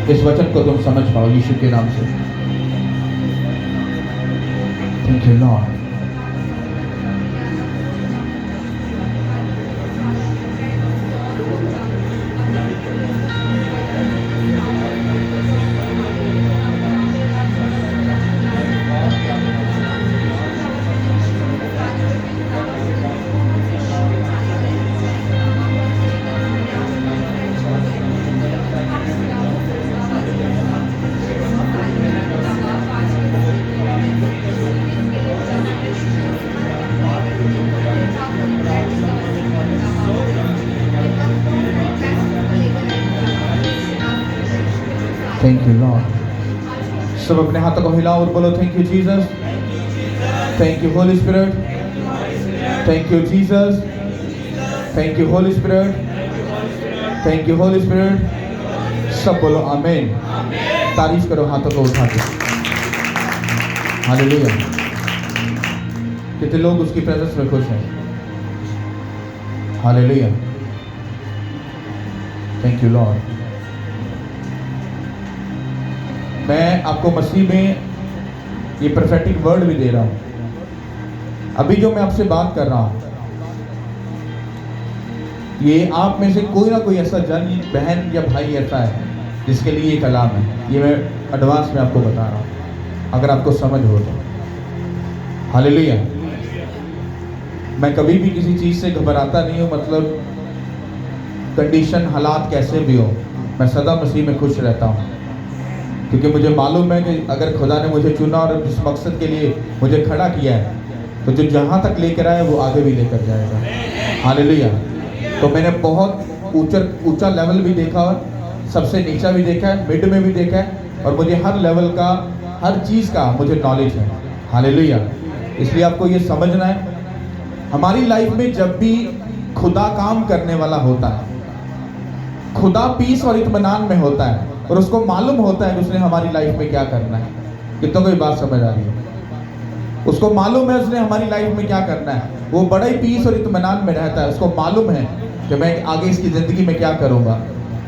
इस वचन को तुम समझ पाओ यीशु के नाम से। Thank you Lord. Thank you Lord. सब अपने हाथों को हिलाओ और बोलो thank you Jesus, thank you Holi spirit, thank you Jesus, thank you Holi spirit, thank you Holi spirit. सब बोलो आमीन। तारीफ करो हाथों को उठा के। हालेलुया। कितने लोग उसकी प्रेजेंस में खुश हैं? हालेलुया। Thank you Lord. मैं आपको मसीह में ये प्रोफेटिक वर्ड भी दे रहा हूं। अभी जो मैं आपसे बात कर रहा हूं, ये आप में से कोई ना कोई ऐसा जन, बहन या भाई ऐसा है जिसके लिए ये कलाम है। ये मैं एडवांस में आपको बता रहा हूं, अगर आपको समझ हो तो। हालेलुया। मैं कभी भी किसी चीज़ से घबराता नहीं हूँ, मतलब कंडीशन हालात कैसे भी हो, मैं सदा मसीह में खुश रहता हूँ, क्योंकि मुझे मालूम है कि अगर खुदा ने मुझे चुना और जिस मकसद के लिए मुझे खड़ा किया है, तो जो जहाँ तक लेकर आए वो आगे भी लेकर जाएगा। हालेलुया। तो मैंने बहुत ऊंचा लेवल भी देखा, सबसे नीचा भी देखा है, मिड में भी देखा है, और मुझे हर लेवल का, हर चीज़ का मुझे नॉलेज है। हालेलुया। इसलिए आपको ये समझना है, हमारी लाइफ में जब भी खुदा काम करने वाला होता है, खुदा पीस और इत्मीनान में होता है, और उसको मालूम होता है कि उसने हमारी लाइफ में क्या करना है। कितनों को ये बात समझ आ रही है? उसको मालूम है उसने हमारी लाइफ में क्या करना है। वो बड़ा ही पीस और इत्मीनान में रहता है। उसको मालूम है कि मैं आगे इसकी ज़िंदगी में क्या करूँगा।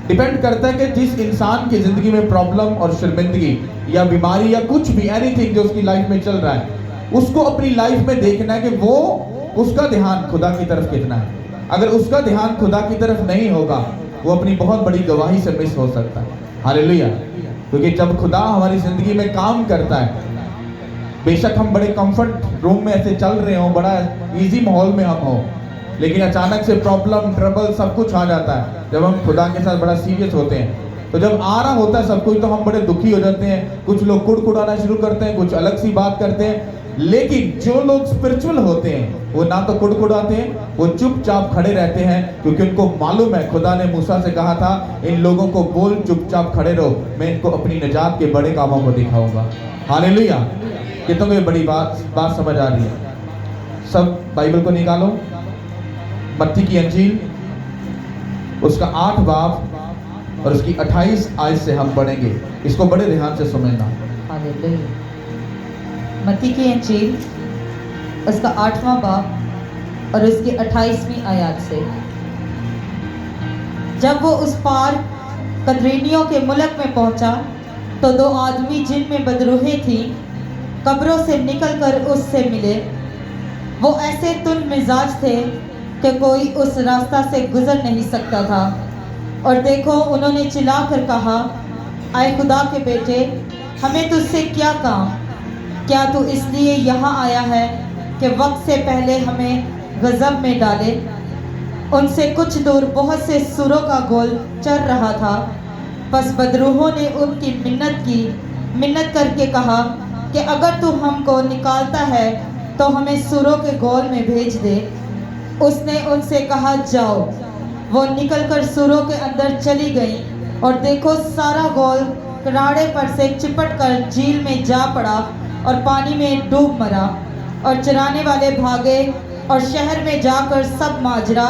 डिपेंड करता है कि जिस इंसान की ज़िंदगी में प्रॉब्लम और शर्मिंदगी या बीमारी या कुछ भी एनीथिंग जो उसकी लाइफ में चल रहा है, उसको अपनी लाइफ में देखना है कि वो, उसका ध्यान खुदा की तरफ कितना है। अगर उसका ध्यान खुदा की तरफ नहीं होगा, वो अपनी बहुत बड़ी गवाही से मिस हो सकता है। हालेलुया। क्योंकि जब खुदा हमारी ज़िंदगी में काम करता है, बेशक हम बड़े कंफर्ट रूम में ऐसे चल रहे हों, बड़ा इजी माहौल में हम हो, लेकिन अचानक से प्रॉब्लम, ट्रबल सब कुछ आ जाता है। जब हम खुदा के साथ बड़ा सीरियस होते हैं, तो जब आ रहा होता है सब कुछ, तो हम बड़े दुखी हो जाते हैं। कुछ लोग कुड़कुड़ाना शुरू करते हैं, कुछ अलग सी बात करते हैं। लेकिन जो लोग स्पिरिचुअल होते हैं, वो ना तो कुड़कुड़ाते हैं, वो चुपचाप खड़े रहते हैं, क्योंकि उनको मालूम है, खुदा ने मूसा से कहा था, इन लोगों को बोल चुपचाप खड़े रहो, मैं इनको अपनी निजात के बड़े कामों को दिखाऊंगा। हालेलुया। कितनों को बड़ी बात समझ आ रही है? सब बाइबल को निकालो, मत्ती की अंजील उसका 8 बाब और उसकी 28 आयत से हम पढ़ेंगे। इसको बड़े ध्यान से समझना। हालेलुया। मत्ती की अंजील उसका 8वां बाब और उसकी 28वीं आयत से। जब वो उस पार कदरेनियों के मुल्क में पहुंचा, तो 2 आदमी जिनमें बदरूहें थी कब्रों से निकलकर उससे मिले। वो ऐसे तुन मिजाज थे कि कोई उस रास्ता से गुजर नहीं सकता था। और देखो, उन्होंने चिल्लाकर कहा, आए खुदा के बेटे, हमें तुझसे क्या काम? क्या तू इसलिए यहाँ आया है कि वक्त से पहले हमें गज़ब में डाले? उनसे कुछ दूर बहुत से सुरों का गोल चल रहा था। बस बदरूहों ने उनकी मिन्नत करके कहा कि अगर तू हमको निकालता है तो हमें सुरों के गोल में भेज दे। उसने उनसे कहा, जाओ। वो निकलकर सुरों के अंदर चली गई, और देखो, सारा गोल किनारे पर से चिपट कर झील में जा पड़ा और पानी में डूब मरा। और चराने वाले भागे और शहर में जाकर सब माजरा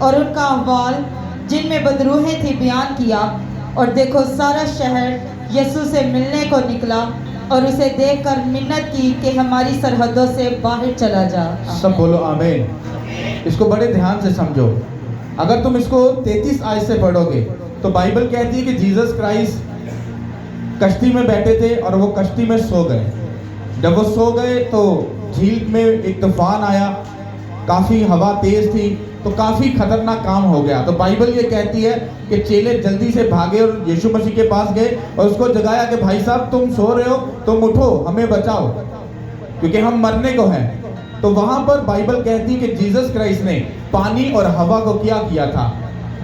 और उनका अहवाल जिनमें बदरूहें थी बयान किया। और देखो, सारा शहर यीशु से मिलने को निकला और उसे देखकर मिन्नत की कि हमारी सरहदों से बाहर चला जा। सब बोलो आमीन। इसको बड़े ध्यान से समझो। अगर तुम इसको 33 आयत से पढ़ोगे, तो बाइबल कहती है कि जीसस क्राइस्ट कश्ती में बैठे थे और वो कश्ती में सो गए। जब वो सो गए तो झील में एक तूफान आया, काफ़ी हवा तेज थी, तो काफ़ी खतरनाक काम हो गया। तो बाइबल ये कहती है कि चेले जल्दी से भागे और यीशु मसीह के पास गए और उसको जगाया कि भाई साहब तुम सो रहे हो, तुम उठो, हमें बचाओ क्योंकि हम मरने को हैं। तो वहां पर बाइबल कहती है कि जीसस क्राइस्ट ने पानी और हवा को क्या किया था,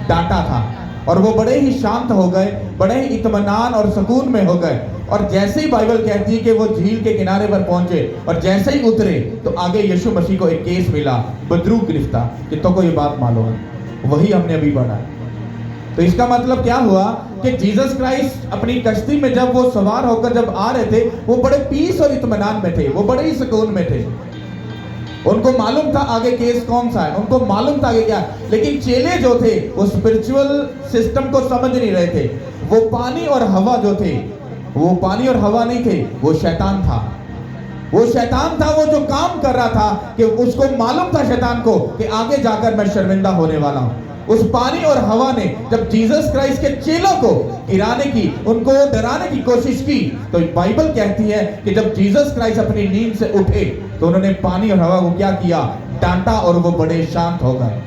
डांटा था, और वो बड़े ही शांत हो गए, बड़े ही इत्मीनान और सुकून में हो गए। और जैसे ही बाइबल कहती है कि वो झील के किनारे पर पहुंचे और जैसे ही उतरे तो आगे यीशु मसीह को एक केस मिला, बदरू गिरफ्तार। कितनों को ये बात मालूम है? वही हमने अभी पढ़ा। तो इसका मतलब क्या हुआ कि जीसस क्राइस्ट अपनी कश्ती में जब वो सवार होकर जब आ रहे थे, वो बड़े पीस और इत्मीनान में थे, वो बड़े ही सुकून में थे। उनको मालूम था आगे केस कौन सा है, उनको मालूम था आगे क्या। लेकिन चेले जो थे वो स्पिरिचुअल सिस्टम को समझ नहीं रहे थे। वो पानी और हवा जो थे, वो पानी और हवा नहीं थे, वो शैतान था। वो शैतान था, वो जो काम कर रहा था कि उसको मालूम था शैतान को कि आगे जाकर मैं शर्मिंदा होने वाला हूं। उस पानी और हवा ने जब जीसस क्राइस्ट के चेलों को गिराने की, उनको डराने की कोशिश की, तो बाइबल कहती है कि जब जीसस क्राइस्ट अपनी नींद से उठे तो उन्होंने पानी और हवा को क्या किया, डांटा, और वो बड़े शांत हो गए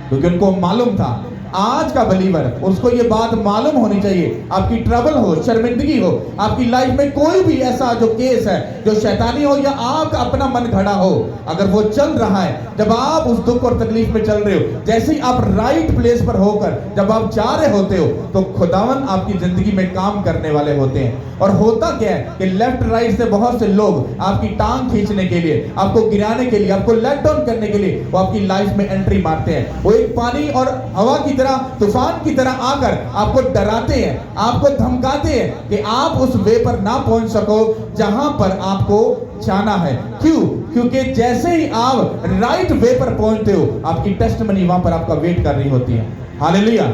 क्योंकि उनको मालूम था। आज का बलीवर, उसको ये बात मालूम होनी चाहिए, आपकी ट्रबल हो, शर्मिंदगी हो, आपकी लाइफ में कोई भी ऐसा जो केस है, जो शैतानी हो या आपका अपना मन खड़ा हो, अगर वो चल रहा है, जब आप उस दुख और तकलीफ में चल रहे हो, जैसे ही आप राइट प्लेस पर होकर जब आप जा रहे होते हो, तो खुदावन आपकी जिंदगी में काम करने वाले होते हैं। और होता क्या है कि लेफ्ट राइट से बहुत से लोग आपकी टांग खींचने के लिए, आपको गिराने के लिए, आपको लेट डाउन करने के लिए वो आपकी लाइफ में एंट्री मारते हैं। वो एक पानी और हवा की तरह, तूफान की तरह आकर आपको डराते हैं, आपको धमकाते हैं कि आप उस वे पर ना पहुंच सको जहां पर आपको जाना है। क्यों? क्योंकि जैसे ही आप राइट वे पर पहुंचते हो, आपकी टेस्टमनी वहां पर आपका वेट कर रही होती है। हालेलुया।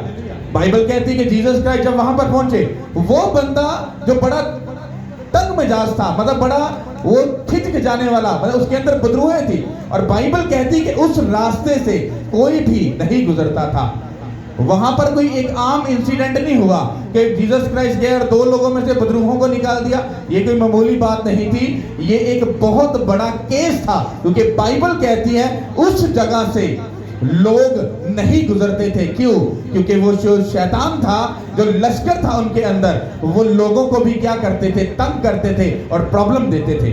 बाइबल कहती है कि जीसस क्राइस्ट जब वहां पर पहुंचे, वो बंदा जो बड़ा तंग मिजाज था, मतलब बड़ा वो खिंच जाने वाला, मतलब उसके अंदर बदरूहें थी, और बाइबल कहती है कि उस रास्ते से कोई भी नहीं गुजरता था। वहां पर कोई एक आम इंसिडेंट नहीं हुआ कि जीसस क्राइस्ट गए और 2 लोगों में से बदरूहों को निकाल दिया। ये कोई मामूली बात नहीं थी, ये एक बहुत बड़ा केस था, क्योंकि बाइबल कहती है उस जगह से लोग नहीं गुजरते थे। क्यों? क्योंकि वो जो शैतान था, जो लश्कर था उनके अंदर, वो लोगों को भी क्या करते थे, तंग करते थे और प्रॉब्लम देते थे।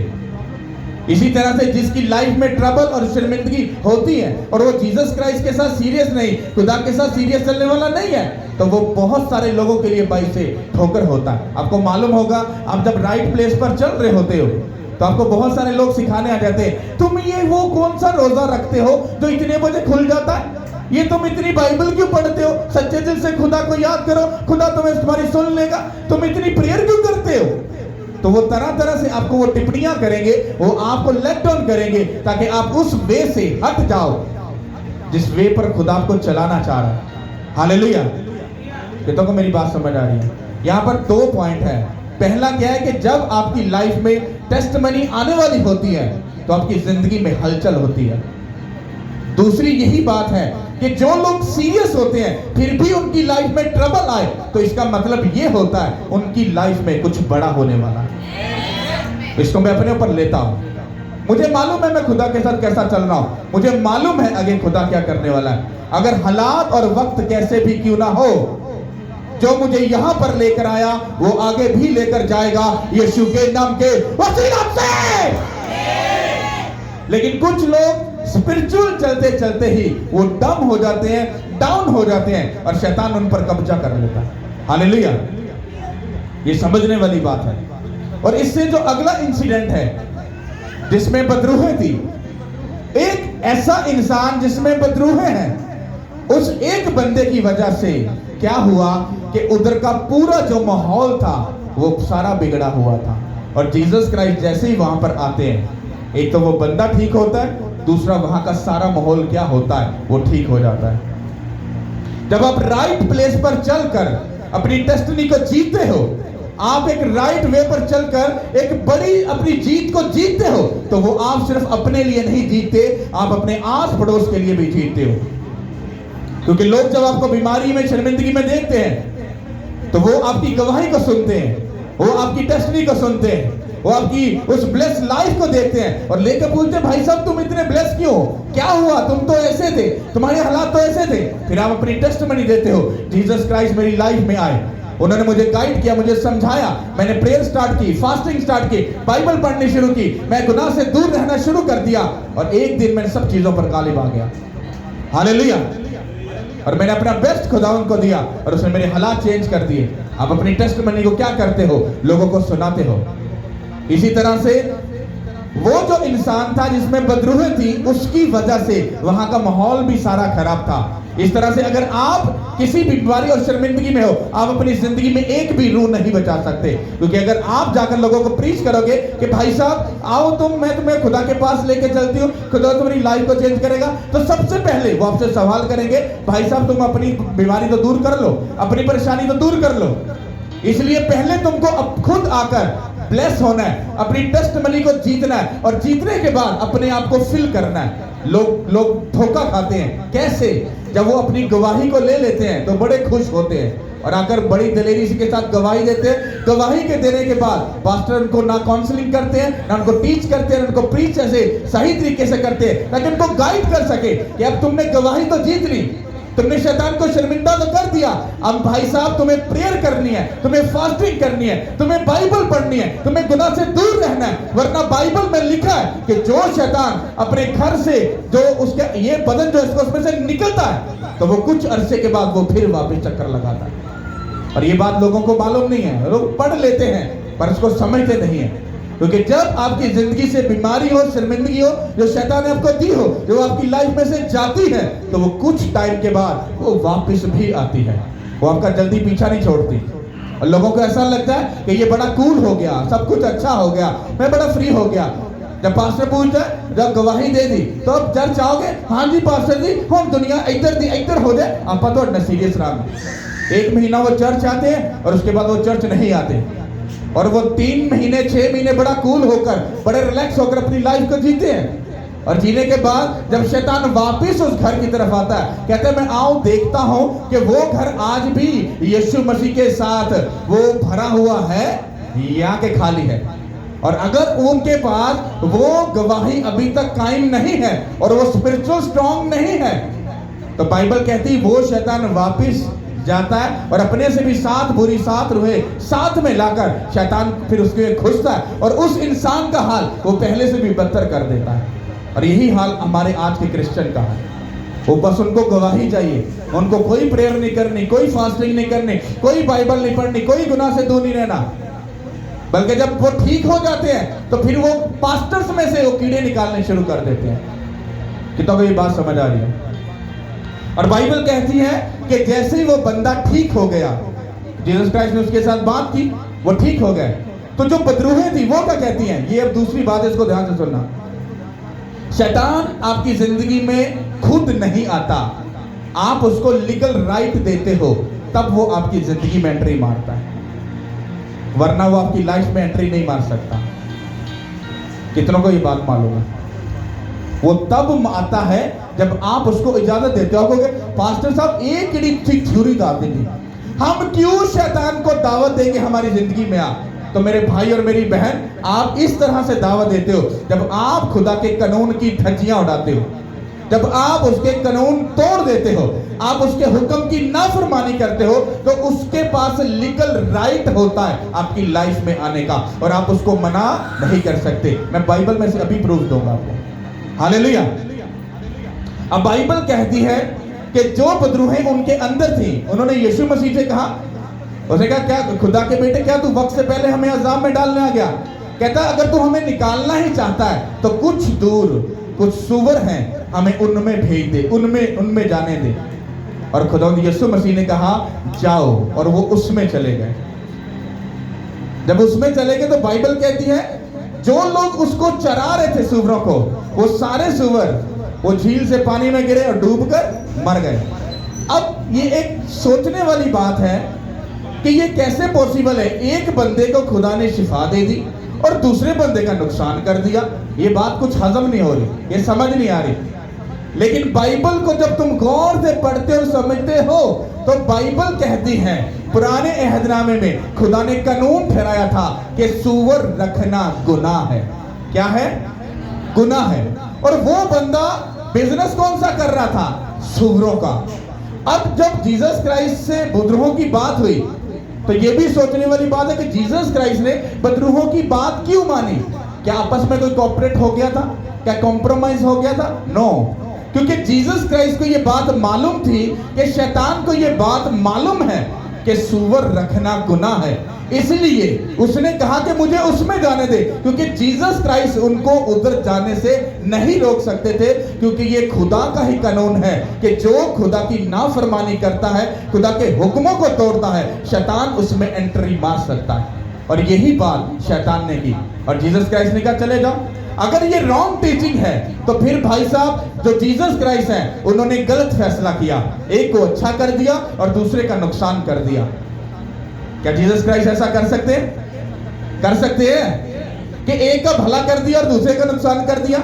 इसी तरह से जिसकी लाइफ में ट्रबल और शर्मिंदगी होती है और वो जीसस क्राइस्ट के साथ सीरियस नहीं, खुदा के साथ सीरियस चलने वाला नहीं है, तो वो बहुत सारे लोगों के लिए बाई से ठोकर होता है। आपको मालूम होगा, आप जब राइट प्लेस पर चल रहे होते हो तो आपको बहुत सारे लोग सिखाने आ जाते हैं, तुम ये वो कौन सा रोजा रखते हो जो इतने बजे खुल जाता है, ये तुम इतनी बाइबल क्यों पढ़ते हो, सच्चे दिल से खुदा को याद करो, खुदा तुम्हें तुम्हारी सुन लेगा, तुम इतनी प्रेयर क्यों करते हो। तो वो तरह तरह से आपको वो टिप्पणियां करेंगे, वो आपको लेट डाउन करेंगे ताकि आप उस वे से हट जाओ जिस वे पर खुदा आपको चलाना चाह रहा है। हालेलुया। कितनों को मेरी बात समझ आ रही है? यहाँ पर 2 पॉइंट है। पहला क्या है कि जब आपकी लाइफ में टेस्टमनी आने वाली होती है तो आपकी जिंदगी में हलचल होती है। दूसरी यही बात है कि जो लोग सीरियस होते हैं फिर भी उनकी लाइफ में ट्रबल आए, तो इसका मतलब ये होता है उनकी लाइफ में कुछ बड़ा होने वाला है। इसको मैं अपने ऊपर लेता हूं। मुझे मालूम है मैं खुदा के साथ कैसा चल रहा हूं, मुझे मालूम है आगे खुदा क्या करने वाला है। अगर हालात और वक्त कैसे भी क्यों ना हो, जो मुझे यहां पर लेकर आया वो आगे भी लेकर जाएगा यीशु के नाम के वसीला से। लेकिन कुछ लोग स्पिरिचुअल चलते चलते ही वो डम हो जाते हैं, डाउन हो जाते हैं और शैतान उन पर कब्जा कर लेता है। हालेलुया। ये समझने वाली बात है। और इससे जो अगला इंसिडेंट है जिसमें बदरूहें थी, एक ऐसा इंसान जिसमें बदरूहें हैं, उस एक बंदे की वजह से क्या हुआ कि उधर का पूरा जो माहौल था वो सारा बिगड़ा हुआ था। और जीसस क्राइस्ट जैसे ही वहां पर आते हैं, एक तो वो बंदा ठीक होता है, दूसरा वहां का सारा माहौल क्या होता है, वो ठीक हो जाता है। जब आप राइट प्लेस पर चलकर अपनी डेस्टिनी को जीतते हो, आप एक राइट वे पर चलकर एक बड़ी अपनी जीत को जीतते हो, तो वो आप सिर्फ अपने लिए नहीं जीतते, आप अपने आस पड़ोस के लिए भी जीतते हो। क्योंकि लोग जब आपको बीमारी में, शर्मिंदगी में देखते हैं तो वो आपकी गवाही को सुनते हैं, वो आपकी डेस्टिनी को सुनते हैं, वो आपकी उस ब्लेस लाइफ को देखते हैं और लेकर पूछते हैं, भाई साहब तुम इतने ब्लेस क्यों हो, क्या हुआ, तुम तो ऐसे थे, तुम्हारे हालात तो ऐसे थे। फिर आप अपनी टेस्टिमनी देते हो, जीसस क्राइस्ट मेरी लाइफ में आए, उन्होंने मुझे गाइड किया, मुझे समझाया, मैंने प्रेयर स्टार्ट की, फास्टिंग स्टार्ट की, बाइबल पढ़नी शुरू की, मैं गुनाह से दूर रहना शुरू कर दिया और एक दिन मैं सब चीजों पर गालिब आ गया। हालेलुया। और मैंने अपना बेस्ट खुदावंद को दिया और उसने मेरे हालात चेंज कर दिए। आप अपनी टेस्टिमनी को क्या करते हो, लोगों को सुनाते हो। इसी तरह से वो जो इंसान था जिसमें बदरूहें थी, उसकी वजह से वहां का माहौल भी सारा खराब था। इस तरह से अगर आप किसी भी बीमारी और शर्मिंदगी में हो, आप अपनी जिंदगी में एक भी रूह नहीं बचा सकते। क्योंकि अगर आप जाकर लोगों को प्रीच करोगे कि भाई साहब आओ तुम, मैं तुम्हें खुदा के पास लेके चलती हूँ, खुदा तुम्हारी लाइफ को चेंज करेगा, तो सबसे पहले वो आपसे सवाल करेंगे, भाई साहब तुम अपनी बीमारी तो दूर कर लो, अपनी परेशानी तो दूर कर लो। इसलिए पहले तुमको अब खुद आकर ब्लेस होना है, अपनी टेस्टिमनी को जीतना है और जीतने के बाद अपने आप को फिल करना है। लोग धोखा खाते हैं। कैसे? जब वो अपनी गवाही को ले लेते हैं तो बड़े खुश होते हैं और आकर बड़ी दलेरी के साथ गवाही देते हैं। गवाही के देने के बाद पास्टर उनको ना काउंसलिंग करते हैं, ना उनको टीच करते हैं, ना उनको प्रीच ऐसे सही तरीके से करते हैं ताकि उनको गाइड कर सके कि अब तुमने गवाही तो जीत ली, तुमने शैतान को शर्मिंदा तो कर दिया, अब भाई साहब तुम्हें प्रेयर करनी है, तुम्हें फास्टिंग करनी है, तुम्हें बाइबल पढ़नी है, तुम्हें गुनाह से दूर रहना है। वरना बाइबल में लिखा है कि जो शैतान अपने घर से जो उसका ये बदन जो इसको उसमें से निकलता है तो वो कुछ अरसे के बाद वो फिर वापस चक्कर लगाता है। और ये बात लोगों को मालूम नहीं है, लोग पढ़ लेते हैं पर इसको समझते नहीं है। क्योंकि जब आपकी जिंदगी से बीमारी हो, शर्मिंदगी हो, जो शैतान ने आपको दी हो, जो आपकी लाइफ में से जाती है, तो वो कुछ टाइम के बाद वो वापस भी आती है, वो आपका जल्दी पीछा नहीं छोड़ती। और लोगों को ऐसा लगता है कि ये बड़ा कूल हो गया, सब कुछ अच्छा हो गया, मैं बड़ा फ्री हो गया। जब पास्टर पूछता है, जब गवाही दे दी तो अब चर्च आओगे, हाँ जी पास्टर जी, हम दुनिया इधर हो जाए, आप तो सीरियस रहा। 1 महीना वो चर्च आते हैं और उसके बाद वो चर्च नहीं आते और वो 3 महीने 6 महीने बड़ा कूल होकर, बड़े रिलैक्स होकर अपनी लाइफ को जीते हैं। और जीने के बाद जब शैतान वापस उस घर की तरफ आता है, कहते हैं मैं आऊं देखता हूं कि वो घर आज भी यीशु मसीह के साथ वो भरा हुआ है या कि खाली है। और अगर उनके पास वो गवाही अभी तक कायम नहीं है और वो स्पिरिचुअल स्ट्रांग नहीं है, तो बाइबल कहती वो शैतान वापस जाता है और अपने से भी 7 बुरी 7 रूहें साथ में लाकर शैतान फिर उसके घुसता है और उस इंसान का हाल वो पहले से भी बदतर कर देता है। और यही हाल हमारे आज के क्रिश्चियन का है। वो बस उनको गवाही चाहिए, उनको कोई प्रेयर नहीं करनी, कोई फास्टिंग नहीं करनी, कोई बाइबल नहीं पढ़नी, कोई गुनाह से दूर नहीं रहना। बल्कि जब वो ठीक हो जाते हैं तो फिर वो पास्टर्स में से वो कीड़े निकालने शुरू कर देते हैं। कितना को ये बात समझ आ रही है? और बाइबल कहती है कि जैसे ही वो बंदा ठीक हो गया, जीसस क्राइस्ट ने उसके साथ बात की, वो ठीक हो गए, तो जो बदरूहें थी वो क्या कहती हैं? ये अब दूसरी बात है, इसको ध्यान से सुनना। शैतान आपकी जिंदगी में खुद नहीं आता, आप उसको लीगल राइट देते हो, तब वो आपकी जिंदगी में एंट्री मारता है, वरना वो आपकी लाइफ में एंट्री नहीं मार सकता। कितनों को ये बात मालूम है? वो तब आता है जब आप उसको इजाजत देते हो। पास्टर साहब एक ही थ्योरी दाव देंगे, हम क्यों शैतान को दावत देंगे हमारी जिंदगी में? आ तो मेरे भाई और मेरी बहन, आप इस तरह से दावत देते हो जब आप खुदा के कानून की धज्जियां उड़ाते हो, जब आप उसके कानून तोड़ देते हो, आप उसके हुक्म की नाफरमानी करते हो, तो उसके पास लीगल राइट होता है आपकी लाइफ में आने का और आप उसको मना नहीं कर सकते। मैं बाइबल में से अभी प्रूफ दूंगा आपको। हालेलुया। अब बाइबल कहती है कि जो बदरूहें उनके अंदर थी, उन्होंने यीशु मसीह से कहा, उसने कहा क्या खुदा के बेटे, क्या तू वक्त से पहले हमें अजाब में डालने आ गया? कहता अगर तू हमें निकालना ही चाहता है तो कुछ दूर कुछ सुअर हैं, हमें उनमें भेज दे, उनमें जाने दे। और खुदा यीशु मसीह ने कहा जाओ, और वो उसमें चले गए। जब उसमें चले गए तो बाइबल कहती है जो लोग उसको चरा रहे थे सुअरों को, वो सारे सुअर वो झील से पानी में गिरे और डूबकर मर गए। अब ये एक सोचने वाली बात है कि ये कैसे पॉसिबल है? एक बंदे को खुदा ने शिफा दे दी और दूसरे बंदे का नुकसान कर दिया। ये बात कुछ हजम नहीं हो रही, ये समझ नहीं आ रही। लेकिन बाइबल को जब तुम गौर से पढ़ते और समझते हो तो बाइबल कहती है, पुराने अहदनामे में खुदा ने कानून ठहराया था कि सूअर रखना गुनाह है। क्या है? गुनाह है। और वो बंदा बिजनेस कौन सा कर रहा था? सूअरों का। अब जब जीसस क्राइस्ट से बदरूहों की बात हुई तो ये भी सोचने वाली बात है कि जीसस क्राइस्ट ने बदरूहों की बात क्यों मानी? क्या आपस में कोई कॉपरेट हो गया था? क्या कॉम्प्रोमाइज हो गया था? नो, क्योंकि जीसस क्राइस्ट को ये बात मालूम थी कि शैतान को ये बात मालूम है कि सूअर रखना गुनाह है, इसलिए उसने कहा कि मुझे उसमें जाने दे, क्योंकि जीसस क्राइस्ट उनको उधर जाने से नहीं रोक सकते थे, क्योंकि ये खुदा का ही कानून है कि जो खुदा की नाफरमानी करता है, खुदा के हुक्मों को तोड़ता है, शैतान उसमें एंट्री मार सकता है। और यही बात शैतान ने की और जीसस क्राइस्ट ने कहा चले जाओ। अगर ये रॉन्ग टीचिंग है तो फिर भाई साहब जो जीसस क्राइस्ट हैं उन्होंने गलत फैसला किया, एक को अच्छा कर दिया और दूसरे का नुकसान कर दिया। क्या जीसस क्राइस्ट ऐसा कर सकते हैं? कर सकते हैं कि एक का भला कर दिया और दूसरे का नुकसान कर दिया?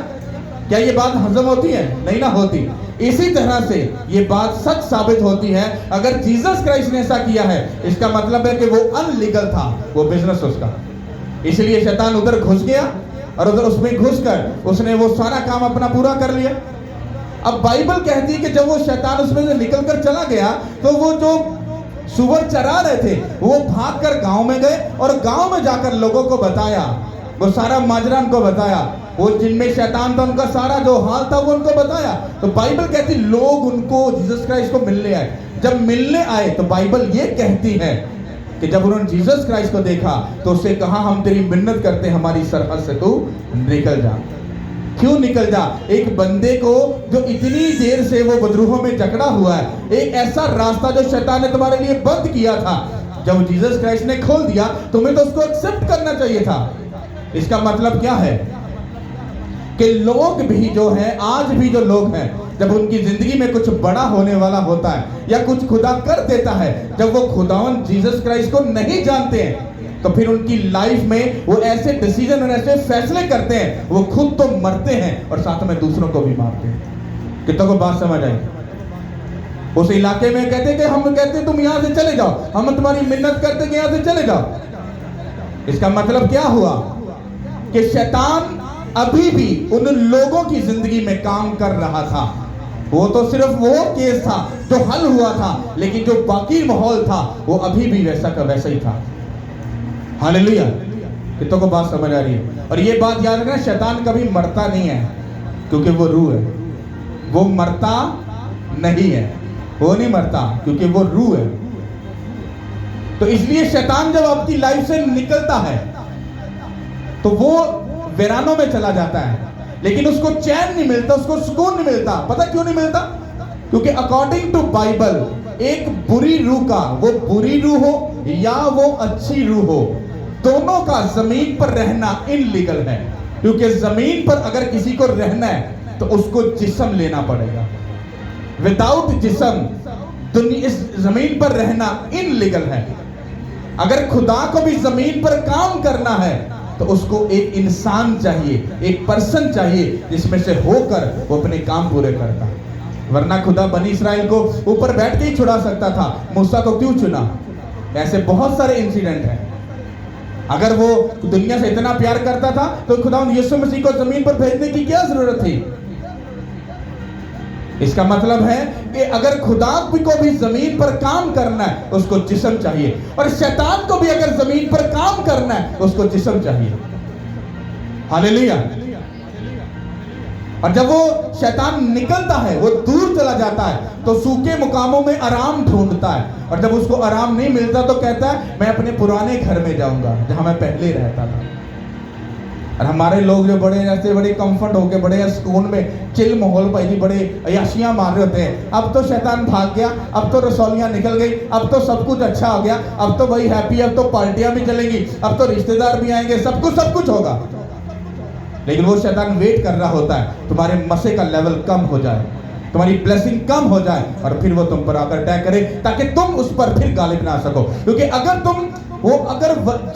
क्या ये बात हजम होती है? नहीं ना होती। इसी तरह से ये बात सच साबित होती है, अगर जीसस क्राइस्ट ने ऐसा किया है इसका मतलब है कि वो अनलीगल था, वो बिजनेस उसका, इसलिए शैतान उधर घुस गया और उधर उसमें घुसकर उसने वो सारा काम अपना पूरा कर लिया। अब बाइबल कहती है कि जब वो शैतान उसमें से निकलकर चला गया तो वो जो सुअर चरा रहे थे वो भागकर गांव में गए और गांव में जाकर लोगों को बताया, वो सारा माजरा उनको बताया, वो जिनमें शैतान था उनका सारा जो हाल था वो उनको बताया। तो बाइबल कहती लोग उनको जीसस क्राइस्ट को मिलने आए। जब मिलने आए तो बाइबल ये कहती है कि जब उन्होंने जीसस क्राइस्ट को देखा तो उससे कहा हम तेरी मिन्नत करते, हमारी सरहद से तू निकल जा। क्यों निकल जा? एक बंदे को जो इतनी देर से वो बदरूहों में जकड़ा हुआ है, एक ऐसा रास्ता जो शैतान ने तुम्हारे लिए बंद किया था, जब जीसस क्राइस्ट ने खोल दिया तुम्हें तो उसको एक्सेप्ट करना चाहिए था। इसका मतलब क्या है कि लोग भी जो हैं, आज भी जो लोग हैं, जब उनकी जिंदगी में कुछ बड़ा होने वाला होता है या कुछ खुदा कर देता है, जब वो खुदावन जीसस क्राइस्ट को नहीं जानते हैं तो फिर उनकी लाइफ में वो ऐसे डिसीजन और ऐसे फैसले करते हैं, वो खुद तो मरते हैं और साथ में दूसरों को भी मारते हैं। कितनों को बात समझ आई? उस इलाके में कहते कि हम कहते तुम यहां से चले जाओ, हम तुम्हारी मिन्नत करते कि यहां से चले जाओ। इसका मतलब क्या हुआ कि शैतान अभी भी उन लोगों की जिंदगी में काम कर रहा था। वो तो सिर्फ वो केस था जो हल हुआ था, लेकिन जो बाकी माहौल था वो अभी भी वैसा का वैसा ही था। हालेलुया! कितनों को बात समझ आ रही है? और ये बात याद रखना, शैतान कभी मरता नहीं है, क्योंकि वो रूह है। वो मरता नहीं है, वो नहीं मरता क्योंकि वो रूह है। तो इसलिए शैतान जब आपकी लाइफ से निकलता है तो वो वीरानों में चला जाता है, लेकिन उसको चैन नहीं मिलता, उसको सुकून नहीं मिलता। पता क्यों नहीं मिलता? क्योंकि अकॉर्डिंग टू बाइबल एक बुरी रूह का, वो बुरी रूह हो या वो अच्छी रूह हो, दोनों का जमीन पर रहना इनलीगल है। क्योंकि जमीन पर अगर किसी को रहना है तो उसको जिस्म लेना पड़ेगा। विदाउट जिस्म दुनिया इस जमीन पर रहना इनलीगल है। अगर खुदा को भी जमीन पर काम करना है तो उसको एक इंसान चाहिए, एक पर्सन चाहिए जिसमें से होकर वो अपने काम पूरे करता। वरना खुदा बनी इस्राएल को ऊपर बैठ के ही छुड़ा सकता था, मूसा को क्यों चुना? ऐसे बहुत सारे इंसिडेंट हैं। अगर वो दुनिया से इतना प्यार करता था तो खुदा यीशु मसीह को जमीन पर भेजने की क्या जरूरत थी? इसका मतलब है कि अगर खुदा को भी जमीन पर काम करना है उसको जिस्म चाहिए, और शैतान को भी अगर जमीन पर काम करना है उसको जिस्म चाहिए। हालेलुया! और जब वो शैतान निकलता है, वो दूर चला जाता है तो सूखे मुकामों में आराम ढूंढता है, और जब उसको आराम नहीं मिलता तो कहता है मैं अपने पुराने घर में जाऊंगा जहां मैं पहले रहता था। और हमारे लोग जो बड़े ऐसे बड़े कंफर्ट होके बड़े सुकून में चिल माहौल पर बड़े अयाशियां मार रहे होते हैं, अब तो शैतान भाग गया, अब तो रसौलियां निकल गई, अब तो सब कुछ अच्छा हो गया, अब तो भाई हैप्पी, अब तो पार्टियां भी चलेंगी, अब तो रिश्तेदार भी आएंगे, सब कुछ होगा। लेकिन वो शैतान वेट कर रहा होता है तुम्हारे मसे का लेवल कम हो जाए, तुम्हारी ब्लेसिंग कम हो जाए, और फिर वो तुम पर आकर अटैक करे ताकि तुम उस पर फिर गालिब ना सको। क्योंकि अगर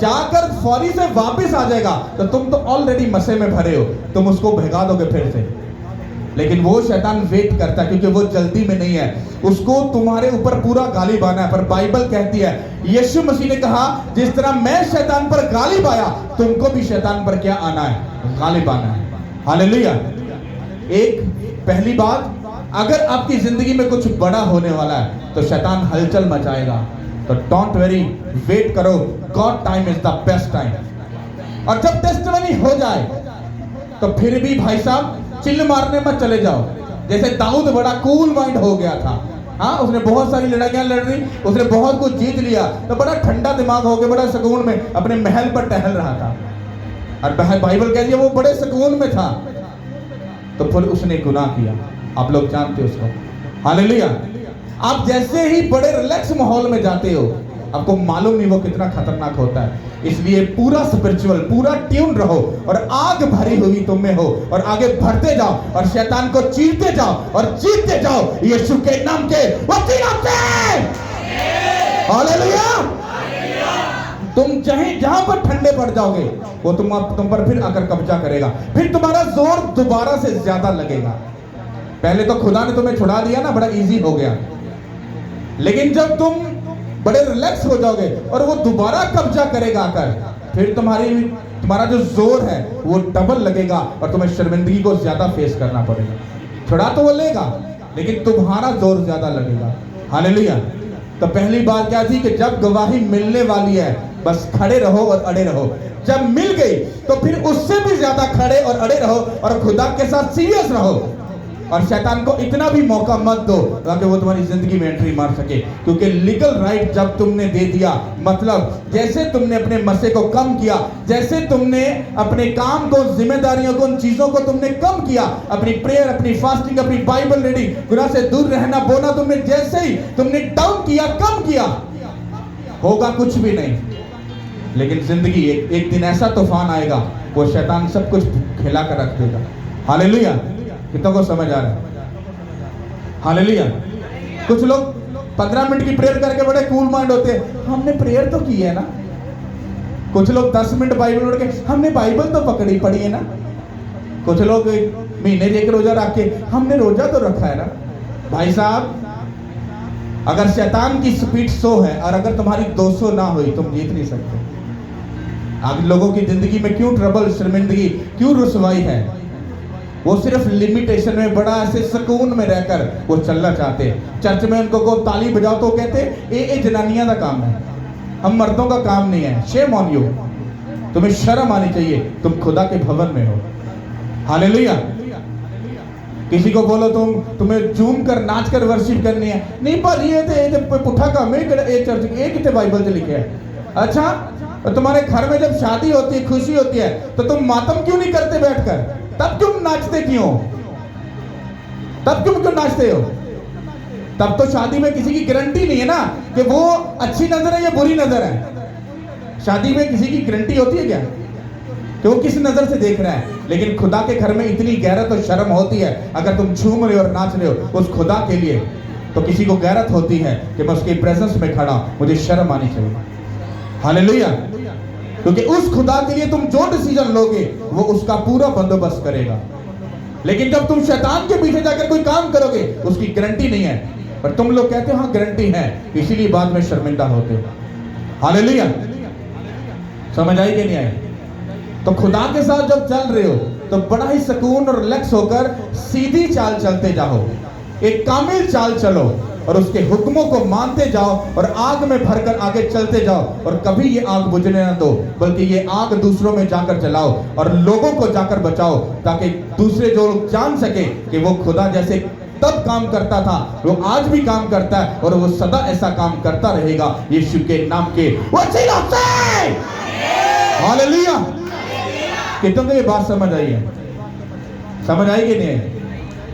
जाकर फौरी से वापस आ जाएगा तो तुम तो ऑलरेडी मसे में भरे हो, तुम उसको भगा दोगे फिर से। लेकिन वो शैतान वेट करता है क्योंकि वो जल्दी में नहीं है, उसको तुम्हारे ऊपर पूरा गालिब आना है। पर बाइबल कहती है, यीशु मसीह ने कहा जिस तरह मैं शैतान पर गालिब आया, तुमको भी शैतान पर क्या आना है? गालिब आना है। हालेलुया। एक पहली बात, अगर आपकी जिंदगी में कुछ बड़ा होने वाला है तो शैतान हलचल मचाएगा, तो डोंट वेरी, वेट करो, God time is the best time. और जब टेस्टिमनी हो जाए तो फिर भी भाई साहब चिल्ल मारने मत चले जाओ। जैसे दाऊद बड़ा कूल माइंड हो गया था, हाँ, उसने बहुत सारी लड़ाइयां लड़ ली, उसने बहुत कुछ जीत लिया, तो बड़ा ठंडा दिमाग हो गया, बड़ा सुकून में अपने महल पर टहल रहा था। और बाइबल कहती है वो बड़े सुकून में था, तो फिर उसने गुनाह किया। आप लोग जानते हो उसको। हालेलुया। आप जैसे ही बड़े रिलैक्स माहौल में जाते हो, आपको मालूम नहीं वो कितना खतरनाक होता है। इसलिए पूरा स्पिरिचुअल, पूरा ट्यून रहो और आग भरी हुई तुम में हो और आगे बढ़ते जाओ और शैतान को चीरते जाओ और जीतते जाओ यीशु के नाम के वसीले से। हालेलुया। तुम जहां पर ठंडे पड़ जाओगे, वो तुम पर फिर आकर कब्जा करेगा, फिर तुम्हारा जोर दोबारा से ज्यादा लगेगा। पहले तो खुदा ने तुम्हें छुड़ा दिया ना, बड़ा इजी हो गया, लेकिन जब तुम बड़े रिलैक्स हो जाओगे और वो दोबारा कब्जा करेगा आकर, फिर तुम्हारा जो जोर है वो डबल लगेगा और तुम्हें शर्मिंदगी को ज्यादा फेस करना पड़ेगा। छुड़ा तो वो लेगा, लेकिन तुम्हारा जोर ज्यादा लगेगा। हालेलुया। तो पहली बात क्या थी कि जब गवाही मिलने वाली है, बस खड़े रहो और अड़े रहो। जब मिल गई तो फिर उससे भी ज्यादा खड़े और अड़े रहो और खुदा के साथ सीरियस रहो। और शैतान को इतना भी मौका मत दो ताकि वो तुम्हारी जिंदगी में एंट्री मार सके, क्योंकि लीगल राइट जब तुमने दे दिया, मतलब जैसे तुमने अपने मसले को कम किया, जैसे तुमने अपने काम को, जिम्मेदारियों को, उन चीजों को तुमने कम किया, अपनी प्रेयर, अपनी फास्टिंग, अपनी बाइबल रीडिंग, गुनाह से दूर रहना, बोलना, तुमने जैसे ही तुमने डाउन किया, कम किया, होगा कुछ भी नहीं। लेकिन जिंदगी एक दिन ऐसा तूफान आएगा, वो शैतान सब कुछ खिला कर रख देगा। हालेलुया। कितनों को समझ आ रहा है? हालेलुया। कुछ लोग 15 मिनट की प्रेयर करके बड़े कूल माइंड होते हैं, हमने प्रेयर तो की है ना। कुछ लोग 10 मिनट बाइबल पढ़ के, हमने बाइबल तो पढ़ी है ना। कुछ लोग महीने एक रोजा रख के, हमने रोजा तो रखा है ना। भाई साहब, अगर शैतान की स्पीड 100 है और अगर तुम्हारी 200 ना हुई, तुम जीत नहीं सकते। आप लोगों की जिंदगी में क्यों ट्रबल, शर्मिंदगी, क्यों रुसवाई है? वो सिर्फ लिमिटेशन में, बड़ा ऐसे सुकून में रहकर वो चलना चाहते हैं। चर्च में उनको को ताली बजाओ तो कहते ये जनानियां का काम है, हम मर्दों का काम नहीं है। Shame on you. तुम्हें शर्म आनी चाहिए, तुम खुदा के भवन में हो। हालेलुया। किसी को बोलो तुम्हें झूम कर, नाच कर वर्शिप करनी है, नहीं पर ये पुठा काम है, चर्च एक कितने बाइबल से लिखे है। अच्छा, और तुम्हारे घर में जब शादी होती है, खुशी होती है, तो तुम मातम क्यों नहीं करते बैठकर? तब तुम नाचते क्यों? तब तुम क्यों नाचते हो? तब तो शादी में किसी की गारंटी नहीं है ना कि वो अच्छी नजर है या बुरी नजर है। शादी में किसी की गारंटी होती है क्या कि वो किस नजर से देख रहा है? लेकिन खुदा के घर में इतनी गैरत और शर्म होती है, अगर तुम झूम रहे हो और नाच रहे हो उस खुदा के लिए, तो किसी को गैरत होती है कि मैं उसके प्रेजेंस में खड़ा, मुझे शर्म आनी चाहिए। हालेलुया। क्योंकि उस खुदा के लिए तुम जो डिसीजन लोगे वो उसका पूरा बंदोबस्त करेगा। लेकिन जब तुम शैतान के पीछे जाकर कोई काम करोगे, उसकी गारंटी नहीं है, पर तुम लोग कहते हो हाँ गारंटी है, इसीलिए बाद में शर्मिंदा होते हो। हालेलुया। समझ आई कि नहीं आई? तो खुदा के साथ जब चल रहे हो तो बड़ा ही सुकून और रिलैक्स होकर सीधी चाल चलते जाओ, एक कामिल चाल चलो और उसके हुक्मों को मानते जाओ और आग में भरकर आगे चलते जाओ। और कभी ये आग बुझने न दो, बल्कि ये आग दूसरों में जाकर जलाओ और लोगों को जाकर बचाओ, ताकि दूसरे जो लोग जान सके कि वो खुदा जैसे तब काम करता था, वो आज भी काम करता है और वो सदा ऐसा काम करता रहेगा यीशु के नाम के वसीले से। हालेलुया। कितनों को ये बात समझ आई है? समझ आई कि नहीं?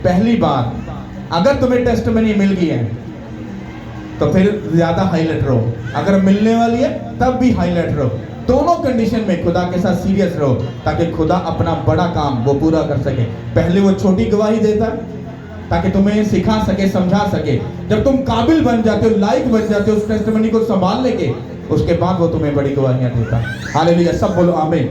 पहली बात, अगर तुम्हें टेस्टिमनी मिल गई है तो फिर ज्यादा हाईलाइट रहो, अगर मिलने वाली है तब भी हाईलाइट रहो। दोनों कंडीशन में खुदा के साथ सीरियस रहो, ताकि खुदा अपना बड़ा काम वो पूरा कर सके। पहले वो छोटी गवाही देता ताकि तुम्हें सिखा सके, समझा सके। जब तुम काबिल बन जाते हो, लायक बन जाते हो उस टेस्टिमनी को संभालने के, उसके बाद वो तुम्हें बड़ी गवाहियां देता। हालेलुया। सब बोलो आमीन।